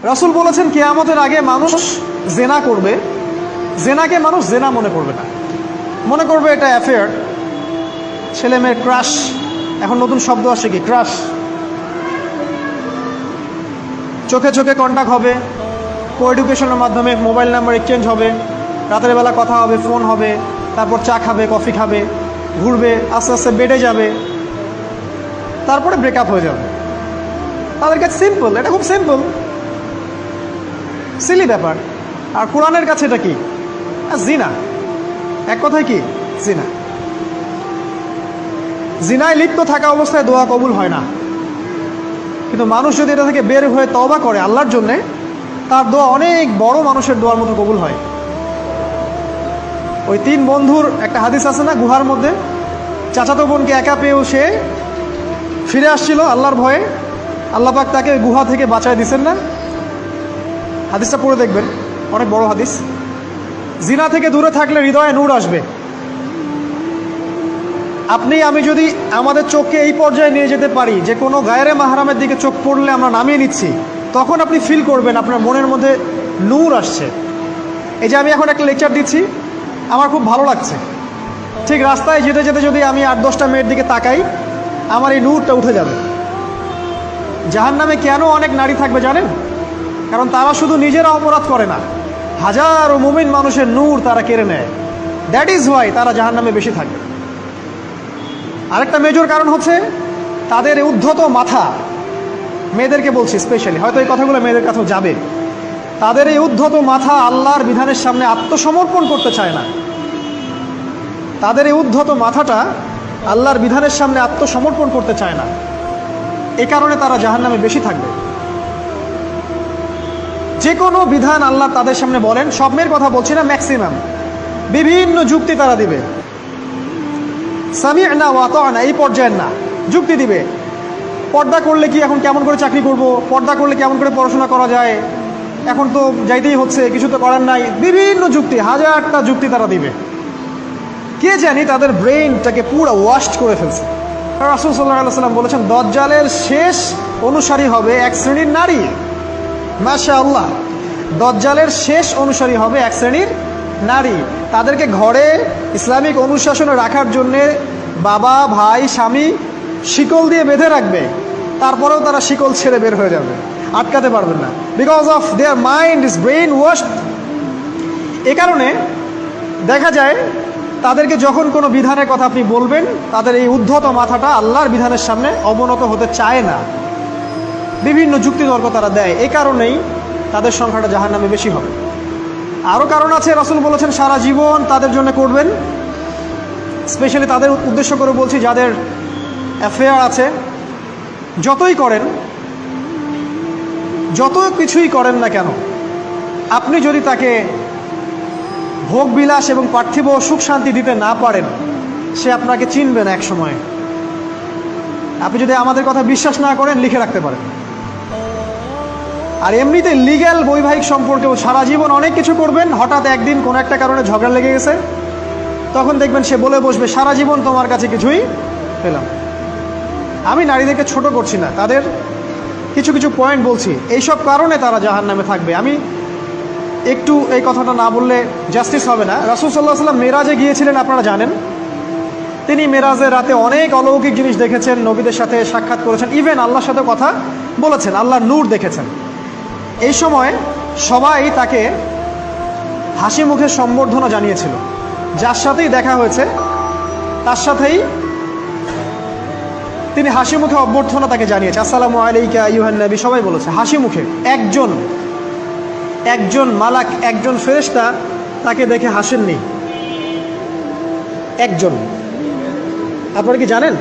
রাসূল বলেছেন কিয়ামতের আগে মানুষ জেনা করবে, জেনাকে মানুষ জেনা মনে করবে না, মনে করবে এটা অ্যাফেয়ার, ছেলে মেয়ের ক্রাশ। এখন নতুন শব্দ আসছে কি, ক্রাশ। চোখে চোখে কন্ট্যাক্ট হবে, কো এডুকেশনের মাধ্যমে মোবাইল নাম্বার এক্সচেঞ্জ হবে, রাতের বেলা কথা হবে, ফোন হবে, তারপর চা খাবে, কফি খাবে, ঘুরবে, আস্তে আস্তে বেড়ে যাবে, তারপরে ব্রেকআপ হয়ে যাবে। তাদের কাছে সিম্পল, এটা খুব সিম্পল, সিলি ব্যাপার। আর কোরআনের কাছে এটা কি, জিনা। এক কথায় কি, জিনা। জিনায় লিপ্ত থাকা অবস্থায় দোয়া কবুল হয় না, কিন্তু মানুষ যদি এটা থেকে বের হয়ে তওবা করে আল্লাহর জন্যে, তার দোয়া অনেক বড় মানুষের দোয়ার মতো কবুল হয়। ওই 3 বন্ধুর একটা হাদিস আছে না, গুহার মধ্যে চাচাতো বোনকে একা পেয়েও সে ফিরে আসছিল আল্লাহর ভয়ে, আল্লাহ পাক তাকে গুহা থেকে বাঁচায় দিচ্ছেন না? হাদিসটা পড়ে দেখবেন, অনেক বড় হাদিস। জিনা থেকে দূরে থাকলে হৃদয়ে নূর আসবে। আপনি আমি যদি আমাদের চোখকে এই পর্যায়ে নিয়ে যেতে পারি যে কোনো গায়রে মাহরামের দিকে চোখ পড়লে আমরা নামিয়ে নিচ্ছি, তখন আপনি ফিল করবেন আপনার মনের মধ্যে নূর আসছে। এই যে আমি এখন একটা লেকচার দিচ্ছি, আমার খুব ভালো লাগছে। ঠিক রাস্তায় যেতে যেতে যদি আমি 8-10টা মেয়ের দিকে তাকাই, আমার এই নূরটা উঠে যাবে। জাহান্নামে কেন অনেক নারী থাকবে জানেন? কারণ তারা শুধু নিজেরা অপরাধ করে না, হাজারো মুমিন মানুষের নূর তারা কেড়ে নেয়। দ্যাট ইজ ওয়াই তারা জাহান্নামে বেশি থাকবে। আরেকটা মেজর কারণ হচ্ছে তাদের উদ্ধত মাথা। মেয়েদেরকে বলছি স্পেশালি, হয়তো এই কথাগুলো মেয়েদের কাছেও যাবে। তাদের এই উদ্ধত মাথা আল্লাহর বিধানের সামনে আত্মসমর্পণ করতে চায় না। তাদের এই উদ্ধত মাথাটা আল্লাহর বিধানের সামনে আত্মসমর্পণ করতে চায় না, এ কারণে তারা জাহান্নামে বেশি থাকবে। যে কোনো বিধান আল্লাহ তাদের সামনে বলেন, সব মেয়ের কথা বলছি না, ম্যাক্সিমাম বিভিন্ন যুক্তি তারা দিবে। সামি'না ওয়া আতা'না এই পর্যায়ের না, যুক্তি দিবে। পর্দা করলে কি এখন কেমন করে চাকরি করব, পর্দা করলে কেমন করে পড়াশোনা করা যায়, এখন তো যাইতেই হচ্ছে, কিছু তো করার নাই, বিভিন্ন যুক্তি, হাজারটা যুক্তি তারা দিবে। কে জানি তাদের ব্রেইনটাকে পুরো ওয়াশ করে ফেলছে। রাসূল সাল্লাল্লাহু আলাইহি ওয়াসাল্লাম বলেছেন দাজ্জালের শেষ অনুসারী হবে এক শ্রেণীর নারী। মাশাআল্লাহ, দাজ্জালের শেষ অনুসারী হবে এক শ্রেণীর নারী। তাদেরকে ঘরে ইসলামিক অনুশাসনে রাখার জন্যে বাবা, ভাই, স্বামী শিকল দিয়ে বেঁধে রাখবে, তারপরেও তারা শিকল ছেড়ে বের হয়ে যাবে, আটকাতে পারবেন না, because of their mind is brainwashed. এ কারণে দেখা যায় তাদেরকে যখন কোনো বিধানের কথা আপনি বলবেন, তাদের এই উদ্ধত মাথাটা আল্লাহর বিধানের সামনে অবনত হতে চায় না, বিভিন্ন যুক্তিতর্ক তারা দেয়। এই কারণেই তাদের সংখ্যাটা জাহান্নামে বেশি হবে। আরও কারণ আছে, রাসূল বলেছেন সারা জীবন তাদের জন্য করবেন। স্পেশালি তাদের উদ্দেশ্য করে বলছি যাদের অ্যাফেয়ার আছে। যতই করেন, যত কিছুই করেন না কেন, আপনি যদি তাকে ভোগ বিলাস এবং পার্থিব সুখ শান্তি দিতে না পারেন, সে আপনাকে চিনবে না এক সময়। আপনি যদি আমাদের কথা বিশ্বাস না করেন, লিখে রাখতে পারেন। আর এমনিতে লিগ্যাল বৈবাহিক সম্পর্কেও সারা জীবন অনেক কিছু করবেন, হঠাৎ একদিন কোনো একটা কারণে ঝগড়া লেগে গেছে, তখন দেখবেন সে বলে বসবে সারা জীবন তোমার কাছে কিছুই পেলাম। আমি নারীদেরকে ছোট করছি না, তাদের কিছু কিছু পয়েন্ট বলছি, এইসব কারণে তারা জাহান্নামে থাকবে। আমি একটু এই কথাটা না বললে জাস্টিস হবে না। রাসূল সাল্লাল্লাহু আলাইহি ওয়াসাল্লাম মেরাজে গিয়েছিলেন, আপনারা জানেন। তিনি মেরাজের রাতে অনেক অলৌকিক জিনিস দেখেছেন, নবীদের সাথে সাক্ষাৎ করেছেন, ইভেন আল্লাহর সাথে কথা বলেছেন, আল্লাহর নূর দেখেছেন। এই সময় সবাই তাকে হাসি মুখে সম্বর্ধনা জানিয়েছিল। যার সাথেই দেখা হয়েছে তার সাথেই তিনি হাসি মুখে অভ্যর্থনা তাকে জানিয়েছে, আসসালামু আলাইকা আইয়ুহান নবী, সবাই বলেছে হাসি মুখে। একজন মালাক, একজন ফেরেশতা তাকে দেখে হাসেননি, একজন। আপনারা কি জানেন?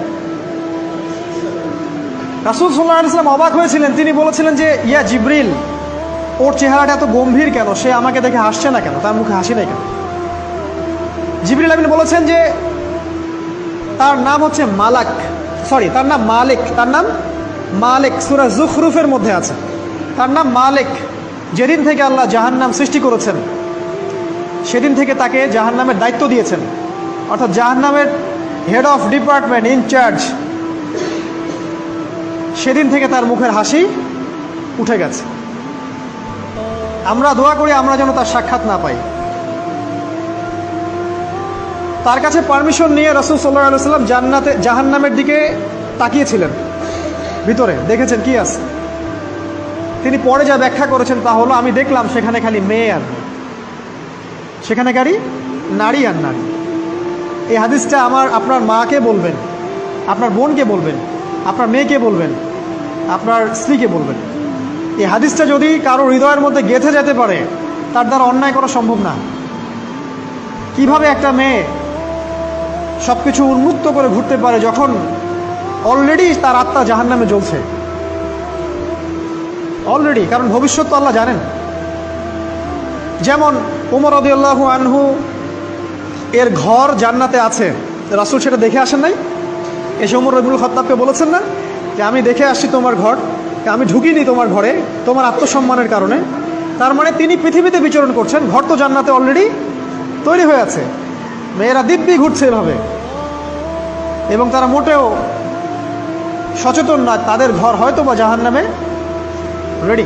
রাসূল সাল্লাল্লাহু আলাইহি ওয়াসাল্লাম অবাক হয়েছিলেন। তিনি বলেছিলেন যে ইয়া জিবরিল, ওর চেহারাটা এত গম্ভীর কেন, সে আমাকে দেখে হাসছে না কেন, তার মুখে হাসি নেই কেন? জিবরিল আমিন বলেছেন যে তার নাম হচ্ছে মালাক, সরি তার নাম মালিক, তার নাম মালিক, সূরা যুখরুফের মধ্যে আছে, তার নাম মালিক। যেদিন থেকে আল্লাহ জাহান্নাম সৃষ্টি করেছেন, সেদিন থেকে তাকে জাহান্নামের দায়িত্ব দিয়েছেন, অর্থাৎ জাহান্নামের হেড অফ ডিপার্টমেন্ট, ইনচার্জ। সেদিন থেকে তার মুখের হাসি উঠে গেছে। আমরা দোয়া করি আমরা যেন তার সাক্ষাৎ না পাই। তার কাছে পারমিশন নিয়ে রাসূল সাল্লাল্লাহু আলাইহি ওয়াসাল্লাম জাহান্নামের দিকে তাকিয়েছিলেন, ভিতরে দেখেছেন কি আছে। তিনি পরে যা ব্যাখ্যা করেছেন তা হলো, আমি দেখলাম সেখানে খালি মেয়ে আর মেয়ে, সেখানে খালি নারী আর নারী। এই হাদিসটা আপনার মাকে বলবেন, আপনার বোনকে বলবেন, আপনার মেয়েকে বলবেন, আপনার স্ত্রীকে বলবেন। এই হাদিসটা যদি কারো হৃদয়ের মধ্যে গেঁথে যেতে পারে, তার দ্বারা অন্যায় করা সম্ভব না। কিভাবে একটা মেয়ে সব কিছু উন্মুক্ত করে ঘুরতে পারে যখন অলরেডি তার আত্মা জাহান্নামে জ্বলছে অলরেডি, কারণ ভবিষ্যৎ তো আল্লাহ জানেন। যেমন ওমর রাদিয়াল্লাহু আনহু এর ঘর জান্নাতে আছে, রাসূল সেটা দেখে আসেন নাই? এসে ওমর ইবনুল খাত্তাবকে বলেছেন না যে আমি দেখে আসছি তোমার ঘর, আমি ঢুকিনি তোমার ঘরে তোমার আত্মসম্মানের কারণে। তার মানে তিনি পৃথিবীতে বিচরণ করছেন, ঘর তো জান্নাতে অলরেডি তৈরি হয়ে আছে। মেয়েরা দিব্যি ঘুরছে এভাবে, এবং তারা মোটেও সচেতন নয় তাদের ঘর হয়তো বা জাহান্নামে রেডি।